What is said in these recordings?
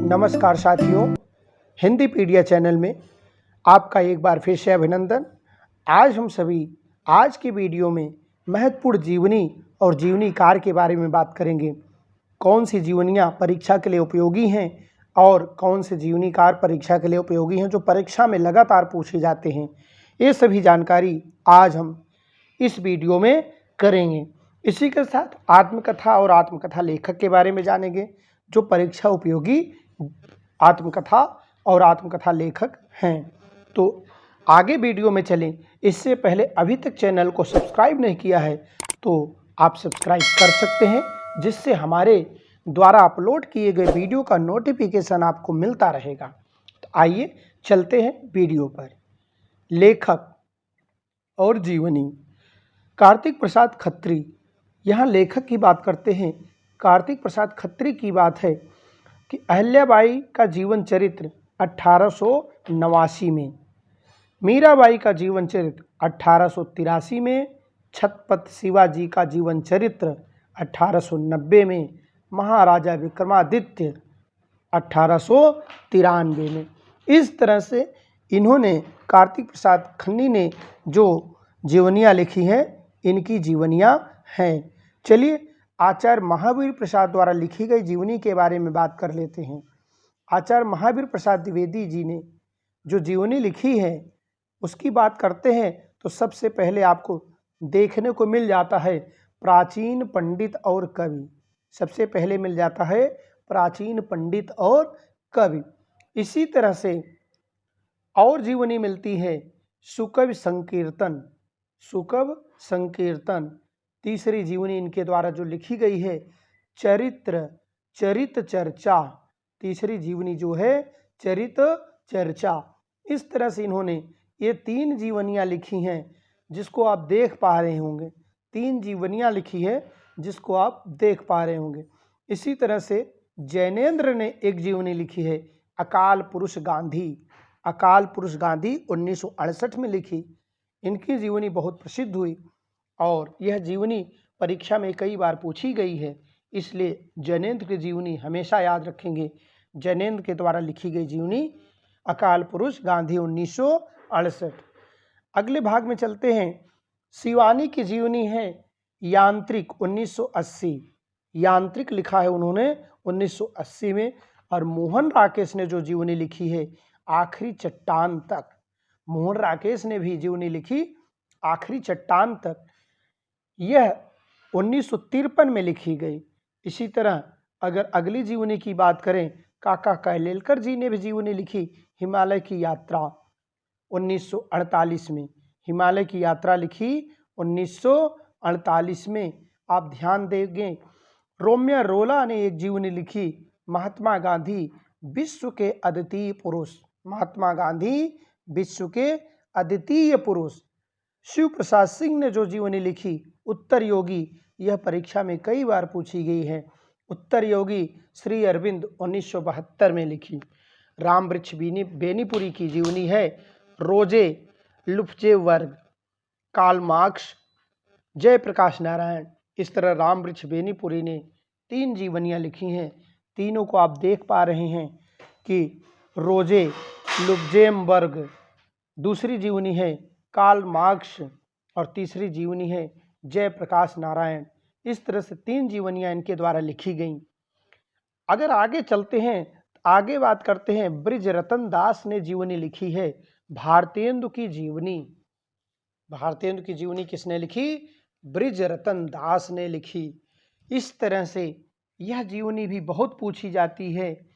नमस्कार साथियों, हिंदी पीडिया चैनल में आपका एक बार फिर से अभिनंदन। आज हम सभी आज की वीडियो में महत्वपूर्ण जीवनी और जीवनी कार्य के बारे में बात करेंगे। कौन सी जीवनियाँ परीक्षा के लिए उपयोगी हैं और कौन से जीवनी कार्य परीक्षा के लिए उपयोगी हैं जो परीक्षा में लगातार पूछे जाते हैं, ये सभी जानकारी आज हम इस वीडियो में करेंगे। इसी के साथ आत्मकथा और आत्मकथा लेखक के बारे में जानेंगे जो परीक्षा उपयोगी आत्मकथा और आत्मकथा लेखक हैं। तो आगे वीडियो में चलें, इससे पहले अभी तक चैनल को सब्सक्राइब नहीं किया है तो आप सब्सक्राइब कर सकते हैं, जिससे हमारे द्वारा अपलोड किए गए वीडियो का नोटिफिकेशन आपको मिलता रहेगा। तो आइए चलते हैं वीडियो पर। लेखक और जीवनी। कार्तिक प्रसाद खत्री, यहाँ लेखक की बात करते हैं। कार्तिक प्रसाद खत्री की बात है कि अहिल्याबाई का जीवन चरित्र 1889 में, मीराबाई का जीवन चरित्र 1883 में, छत्रपति शिवाजी का जीवन चरित्र 1890 में, महाराजा विक्रमादित्य 1893 में। इस तरह से इन्होंने कार्तिक प्रसाद खन्नी ने जो जीवनियाँ लिखी हैं, इनकी जीवनियाँ हैं। चलिए आचार्य महावीर प्रसाद द्वारा लिखी गई जीवनी के बारे में बात कर लेते हैं। आचार्य महावीर प्रसाद द्विवेदी जी ने जो जीवनी लिखी है उसकी बात करते हैं तो सबसे पहले आपको देखने को मिल जाता है प्राचीन पंडित और कवि। सबसे पहले मिल जाता है प्राचीन पंडित और कवि। इसी तरह से और जीवनी मिलती है सुकवि संकीर्तन। सुकवि संकीर्तन तीसरी जीवनी इनके द्वारा जो लिखी गई है। चरित चर्चा तीसरी जीवनी जो है चरित चर्चा। इस तरह से इन्होंने ये 3 जीवनियाँ लिखी हैं जिसको आप देख पा रहे होंगे। 3 जीवनियाँ लिखी है जिसको आप देख पा रहे होंगे। इसी तरह से जैनेन्द्र ने एक जीवनी लिखी है अकाल पुरुष गांधी। अकाल पुरुष गांधी 1968 में लिखी। इनकी जीवनी बहुत प्रसिद्ध हुई और यह जीवनी परीक्षा में कई बार पूछी गई है, इसलिए जैनेन्द्र की जीवनी हमेशा याद रखेंगे। जैनेन्द्र के द्वारा लिखी गई जीवनी अकाल पुरुष गांधी 1968। अगले भाग में चलते हैं। शिवानी की जीवनी है यांत्रिक 1980। यांत्रिक लिखा है उन्होंने 1980 में। और मोहन राकेश ने जो जीवनी लिखी है आखिरी चट्टान तक। मोहन राकेश ने भी जीवनी लिखी आखिरी चट्टान तक। यह 1953 में लिखी गई। इसी तरह अगर अगली जीवनी की बात करें, काका कालेलकर जी ने भी जीवनी लिखी हिमालय की यात्रा 1948 में। हिमालय की यात्रा लिखी 1948 में। आप ध्यान देंगे रोम्या रोला ने एक जीवनी लिखी महात्मा गांधी विश्व के अद्वितीय पुरुष। महात्मा गांधी विश्व के अद्वितीय पुरुष। शिव प्रसाद सिंह ने जो जीवनी लिखी उत्तर योगी, यह परीक्षा में कई बार पूछी गई है। उत्तर योगी श्री अरविंद 1972 में लिखी। राम वृक्ष बेनीपुरी की जीवनी है रोजे लुफ्जेवर्ग, कार्ल मार्क्स, जयप्रकाश नारायण। इस तरह राम वृक्ष बेनीपुरी ने 3 जीवनियाँ लिखी हैं। तीनों को आप देख पा रहे हैं कि रोजे लुफ्जेमबर्ग, दूसरी जीवनी है कार्ल मार्क्स और तीसरी जीवनी है जयप्रकाश नारायण। इस तरह से 3 जीवनियाँ इनके द्वारा लिखी गईं। अगर आगे चलते हैं, आगे बात करते हैं ब्रिजरतन दास ने जीवनी लिखी है भारतेंदु की जीवनी। भारतेंदु की जीवनी किसने लिखी? ब्रिजरतन दास ने लिखी। इस तरह से यह जीवनी भी बहुत पूछी जाती है।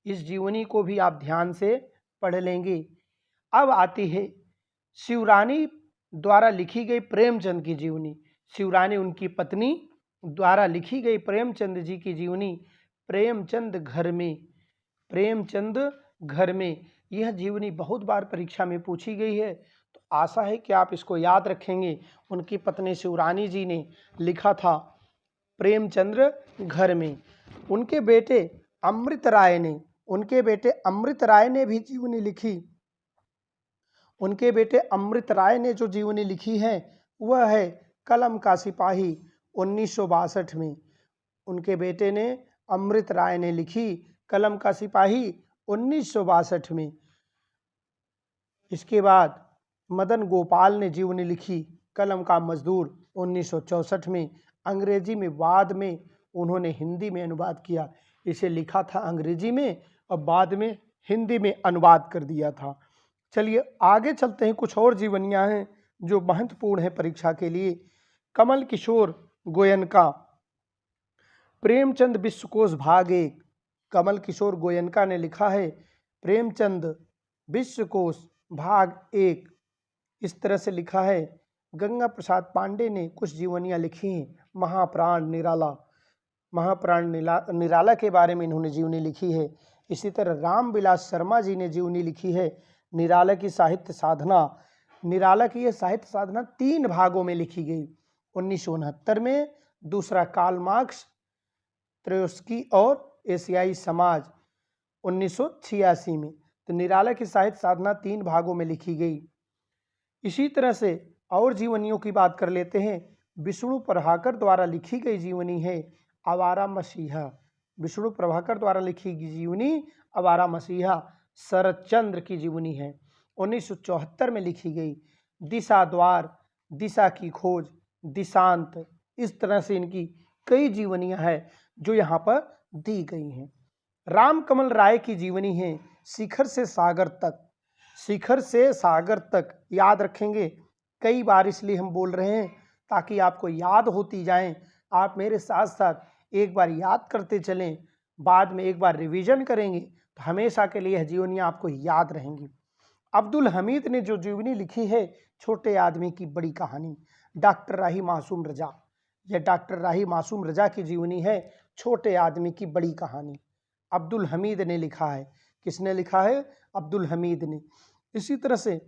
इस जीवनी को भी आप ध्यान से पढ़ लेंगे। अब आती है शिवरानी द्वारा लिखी गई प्रेमचंद की जीवनी। शिवरानी उनकी पत्नी द्वारा लिखी गई प्रेमचंद जी की जीवनी प्रेमचंद घर में। प्रेमचंद घर में यह जीवनी बहुत बार परीक्षा में पूछी गई है, तो आशा है कि आप इसको याद रखेंगे। उनकी पत्नी शिवरानी जी ने लिखा था प्रेमचंद्र घर में। उनके बेटे अमृत राय ने भी जीवनी लिखी। उनके बेटे अमृत राय ने जो जीवनी लिखी है वह है कलम का सिपाही 1962 में। उनके बेटे ने अमृत राय ने लिखी कलम का सिपाही 1962 में। इसके बाद मदन गोपाल ने जीवनी लिखी, कलम का मजदूर 1964 में। अंग्रेजी में बाद में उन्होंने हिंदी में अनुवाद किया। इसे लिखा था अंग्रेजी में और बाद में हिंदी में अनुवाद कर दिया था। चलिए आगे चलते हैं, कुछ और जीवनियाँ हैं जो महत्वपूर्ण है परीक्षा के लिए। कमल किशोर गोयनका, प्रेमचंद विश्वकोश भाग 1। कमल किशोर गोयनका ने लिखा है प्रेमचंद विश्वकोश भाग 1। इस तरह से लिखा है। गंगा प्रसाद पांडे ने कुछ जीवनियाँ लिखी हैं। महाप्राण निराला, महाप्राण निराला के बारे में इन्होंने जीवनी लिखी है। इसी तरह रामविलास शर्मा जी ने जीवनी लिखी है निराला की साहित्य साधना। निराला की यह साहित्य साधना 3 भागों में लिखी गई। 1969 में, दूसरा कार्ल मार्क्स, त्रोत्स्की और एशियाई समाज 1986 में। तो निराला की साहित्य साधना 3 भागों में लिखी गई। इसी तरह से और जीवनियों की बात कर लेते हैं। विष्णु प्रभाकर द्वारा लिखी गई जीवनी है आवारा मसीहा। विष्णु प्रभाकर द्वारा लिखी गई जीवनी आवारा मसीहा शरद चंद्र की जीवनी है, 1974 में लिखी गई। दिशा द्वार, दिशा की खोज, दिशांत, इस तरह से इनकी कई जीवनियां हैं जो यहाँ पर दी गई हैं। रामकमल राय की जीवनी है शिखर से सागर तक। शिखर से सागर तक याद रखेंगे, कई बार इसलिए हम बोल रहे हैं ताकि आपको याद होती जाएं। आप मेरे साथ साथ एक बार याद करते चलें, बाद में एक बार रिवीजन करेंगे तो हमेशा के लिए यह जीवनियाँ आपको याद रहेंगी। अब्दुल हमीद ने जो जीवनी लिखी है छोटे आदमी की बड़ी कहानी, डॉक्टर राही मासूम रजा, यह डॉक्टर राही मासूम रजा की जीवनी है छोटे आदमी की बड़ी कहानी। अब्दुल हमीद ने लिखा है। किसने लिखा है? अब्दुल हमीद ने। इसी तरह से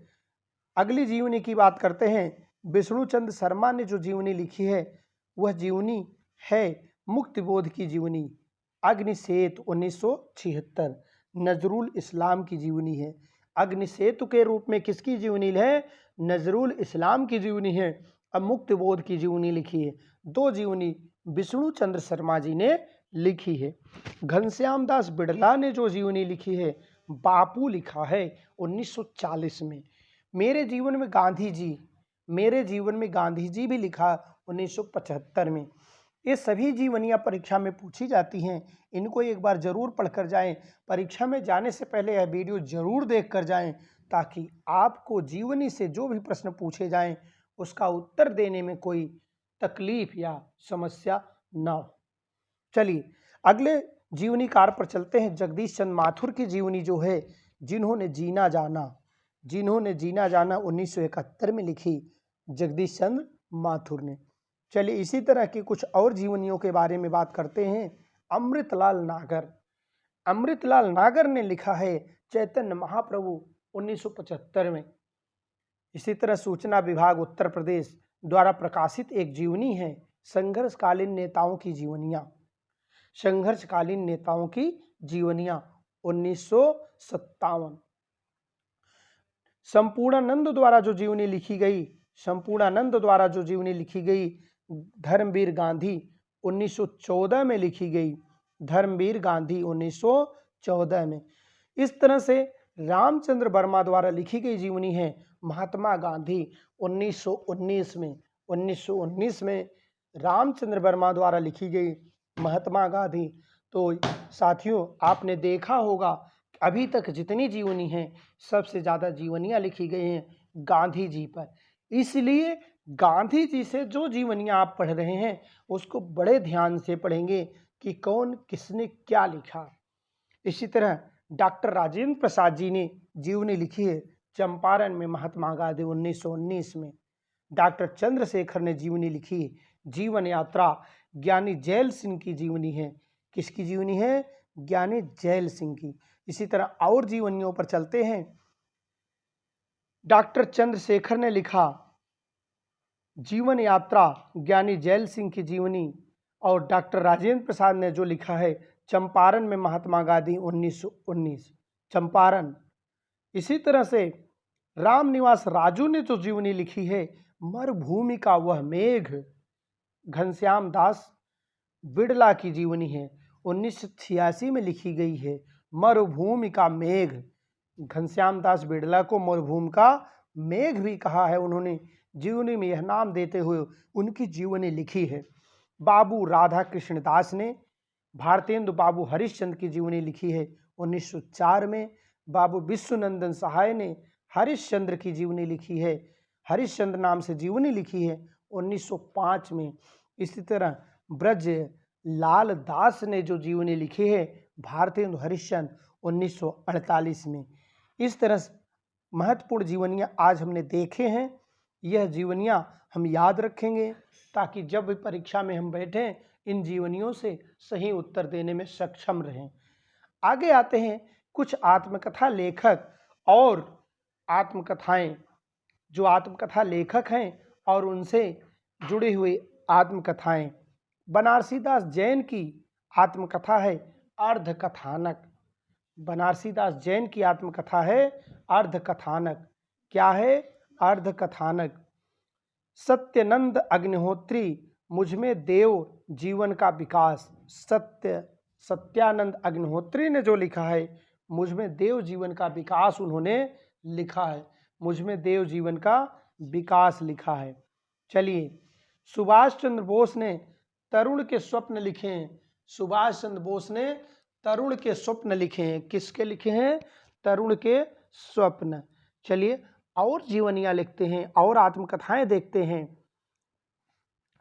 अगली जीवनी की बात करते हैं। विष्णुचंद शर्मा ने जो जीवनी लिखी है वह जीवनी है मुक्तिबोध की जीवनी, अग्निसेतु 1976। नजरुल इस्लाम की जीवनी है। अग्निसेतु के रूप में किसकी जीवनी है? नजरुल इस्लाम की जीवनी है। अब मुक्तिबोध की जीवनी लिखी है। 2 जीवनी विष्णुचंद्र शर्मा जी ने लिखी है। घनश्याम दास बिड़ला ने जो जीवनी लिखी है बापू लिखा है 1940 में। मेरे जीवन में गांधी जी, मेरे जीवन में गांधी जी भी लिखा 1975 में। ये सभी जीवनियाँ परीक्षा में पूछी जाती हैं, इनको एक बार जरूर पढ़कर जाएं। परीक्षा में जाने से पहले यह वीडियो जरूर देख कर जाएं ताकि आपको जीवनी से जो भी प्रश्न पूछे जाएं उसका उत्तर देने में कोई तकलीफ या समस्या ना हो। चलिए अगले जीवनीकार पर चलते हैं। जगदीश चंद्र माथुर की जीवनी जो है जिन्होंने जीना जाना, जिन्होंने जीना जाना 1971 में लिखी जगदीश चंद्र माथुर ने। चलिए इसी तरह की कुछ और जीवनियों के बारे में बात करते हैं। अमृतलाल नागर, अमृतलाल नागर ने लिखा है चैतन्य महाप्रभु 1975 में। इसी तरह सूचना विभाग उत्तर प्रदेश द्वारा प्रकाशित एक जीवनी है संघर्षकालीन नेताओं की जीवनियाँ, संघर्षकालीन नेताओं की जीवनियाँ 1957। संपूर्णानंद द्वारा जो जीवनी लिखी गई, संपूर्णानंद द्वारा जो जीवनी लिखी गई धर्मवीर गांधी 1914 में लिखी गई, धर्मवीर गांधी 1914 में। इस तरह से रामचंद्र वर्मा द्वारा लिखी गई जीवनी है महात्मा गांधी 1919 में। 1919 में रामचंद्र वर्मा द्वारा लिखी गई महात्मा गांधी। तो साथियों आपने देखा होगा अभी तक जितनी जीवनी हैं सबसे ज़्यादा जीवनियाँ लिखी गई हैं गांधी जी पर। इसलिए गांधी जी से जो जीवनियाँ आप पढ़ रहे हैं उसको बड़े ध्यान से पढ़ेंगे कि कौन किसने क्या लिखा। इसी तरह डॉक्टर राजेंद्र प्रसाद जी ने जीवनी लिखी है चंपारण में महात्मा गांधी 1919 में। डॉक्टर चंद्रशेखर ने जीवनी लिखी है जीवन यात्रा, ज्ञानी जैल सिंह की जीवनी है। किसकी जीवनी है? ज्ञानी जैल सिंह की। इसी तरह और जीवनियों पर चलते हैं। डॉक्टर चंद्रशेखर ने लिखा जीवन यात्रा, ज्ञानी जैल सिंह की जीवनी, और डॉक्टर राजेंद्र प्रसाद ने जो लिखा है चंपारण में महात्मा गांधी 1919 चंपारण। इसी तरह से रामनिवास राजू ने जो जीवनी लिखी है मरुभूमि का वह मेघ, घनश्याम दास बिड़ला की जीवनी है 1986 में लिखी गई है। मरुभूमि का मेघ, घनश्याम दास बिड़ला को मरुभूमि का मेघ भी कहा है उन्होंने, जीवनी में यह नाम देते हुए उनकी जीवनी लिखी है। बाबू राधा कृष्ण दास ने भारतेंदु बाबू हरिश्चंद्र की जीवनी लिखी है 1904 में। बाबू विश्वनंदन सहाय ने हरिश्चंद्र की जीवनी लिखी है, हरिश्चंद्र नाम से जीवनी लिखी है 1905 में। इसी तरह ब्रज लाल दास ने जो जीवनी लिखी है भारतेंदु हरिश्चंद्र 1948 में। इस तरह से महत्वपूर्ण जीवनियाँ आज हमने देखे हैं। यह जीवनियाँ हम याद रखेंगे ताकि जब भी परीक्षा में हम बैठें इन जीवनियों से सही उत्तर देने में सक्षम रहें। आगे आते हैं कुछ आत्मकथा लेखक और आत्मकथाएं, जो आत्मकथा लेखक हैं और उनसे जुड़ी हुई आत्मकथाएं। बनारसी दास जैन की आत्मकथा है अर्धकथानक। बनारसी दास जैन की आत्मकथा है अर्धकथानक। क्या है? अर्धकथानक। सत्यानंद अग्निहोत्री मुझमें देव जीवन का विकास। सत्यानंद अग्निहोत्री ने जो लिखा है मुझमें देव जीवन का विकास उन्होंने लिखा है, मुझमें देव जीवन का विकास लिखा है। चलिए, सुभाष चंद्र बोस ने तरुण के स्वप्न लिखे हैं। सुभाष चंद्र बोस ने तरुण के स्वप्न लिखे हैं। किसके लिखे हैं? तरुण के स्वप्न। चलिए और जीवनियाँ लिखते हैं और आत्मकथाएं देखते हैं।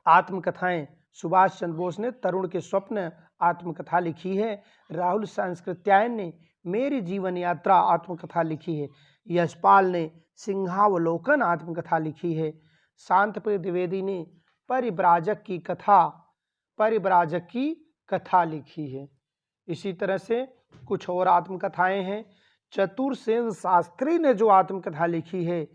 आत्मकथाएं, सुभाष चंद्र बोस ने तरुण के स्वप्न आत्मकथा लिखी है। राहुल सांस्कृत्यायन ने मेरी जीवन यात्रा आत्मकथा लिखी है। यशपाल ने सिंहावलोकन आत्मकथा लिखी है। शांतप्रिय द्विवेदी ने परिव्राजक की कथा लिखी है। इसी तरह से कुछ और आत्मकथाएं हैं। चतुरसेन शास्त्री ने जो आत्मकथा लिखी है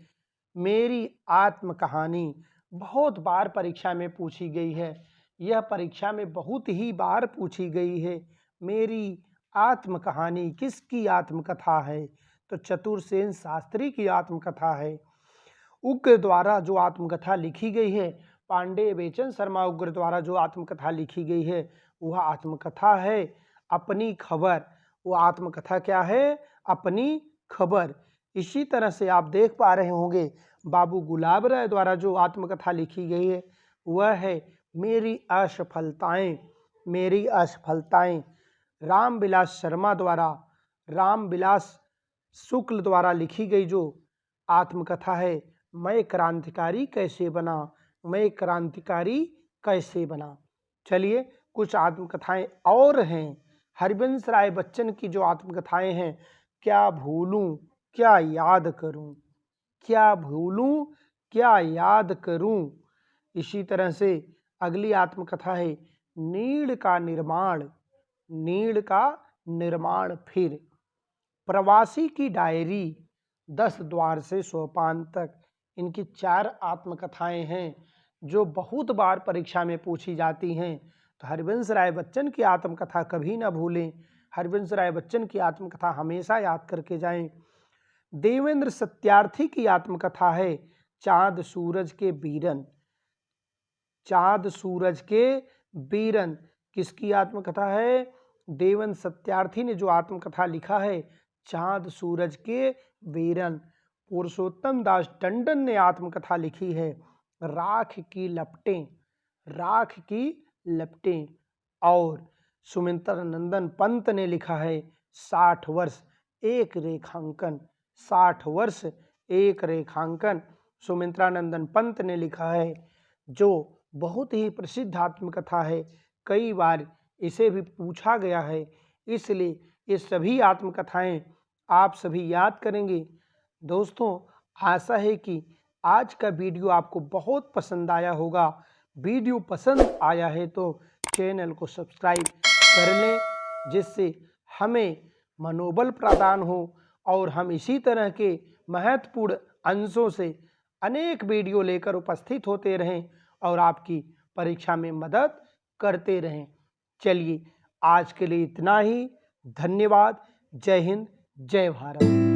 मेरी आत्म कहानी, बहुत बार परीक्षा में पूछी गई है। यह परीक्षा में बहुत ही बार पूछी गई है। मेरी आत्म कहानी किसकी आत्मकथा है? तो चतुरसेन शास्त्री की आत्मकथा है। उग्र द्वारा जो आत्मकथा लिखी गई है, पांडे बेचन शर्मा उग्र द्वारा जो आत्मकथा लिखी गई है वह आत्मकथा है अपनी खबर। वो आत्मकथा क्या है? अपनी खबर। इसी तरह से आप देख पा रहे होंगे बाबू गुलाब राय द्वारा जो आत्मकथा लिखी गई है वह है मेरी असफलताएं। मेरी असफलताएं। रामविलास शर्मा द्वारा, रामविलास शुक्ल द्वारा लिखी गई जो आत्मकथा है मैं क्रांतिकारी कैसे बना। मैं क्रांतिकारी कैसे बना। चलिए कुछ आत्मकथाएं और हैं। हरिवंश राय बच्चन की जो आत्मकथाएं हैं, क्या भूलूं क्या याद करूं, क्या भूलूं क्या याद करूं। इसी तरह से अगली आत्मकथा है नीड़ का निर्माण। नीड़ का निर्माण। फिर प्रवासी की डायरी, 10 द्वार से सोपान तक। इनकी 4 आत्मकथाएं हैं जो बहुत बार परीक्षा में पूछी जाती हैं। तो हरिवंश राय बच्चन की आत्मकथा कभी ना भूलें। हरिवंश राय बच्चन की आत्मकथा हमेशा याद करके जाएं। देवेंद्र सत्यार्थी की आत्मकथा है चांद सूरज के बीरन। चांद सूरज के बीरन किसकी आत्मकथा है? देवेंद्र सत्यार्थी ने जो आत्मकथा लिखा है चांद सूरज के बीरन। पुरुषोत्तम दास टंडन ने आत्मकथा लिखी है राख की लपटें। राख की लपटें। और सुमित्रा नंदन पंत ने लिखा है 60 वर्ष एक रेखांकन। 60 वर्ष एक रेखांकन सुमित्रा नंदन पंत ने लिखा है, जो बहुत ही प्रसिद्ध आत्मकथा है। कई बार इसे भी पूछा गया है, इसलिए ये सभी आत्मकथाएं आप सभी याद करेंगे। दोस्तों, आशा है कि आज का वीडियो आपको बहुत पसंद आया होगा। वीडियो पसंद आया है तो चैनल को सब्सक्राइब कर लें, जिससे हमें मनोबल प्रदान हो और हम इसी तरह के महत्वपूर्ण अंशों से अनेक वीडियो लेकर उपस्थित होते रहें और आपकी परीक्षा में मदद करते रहें। चलिए आज के लिए इतना ही। धन्यवाद। जय हिंद, जय भारत।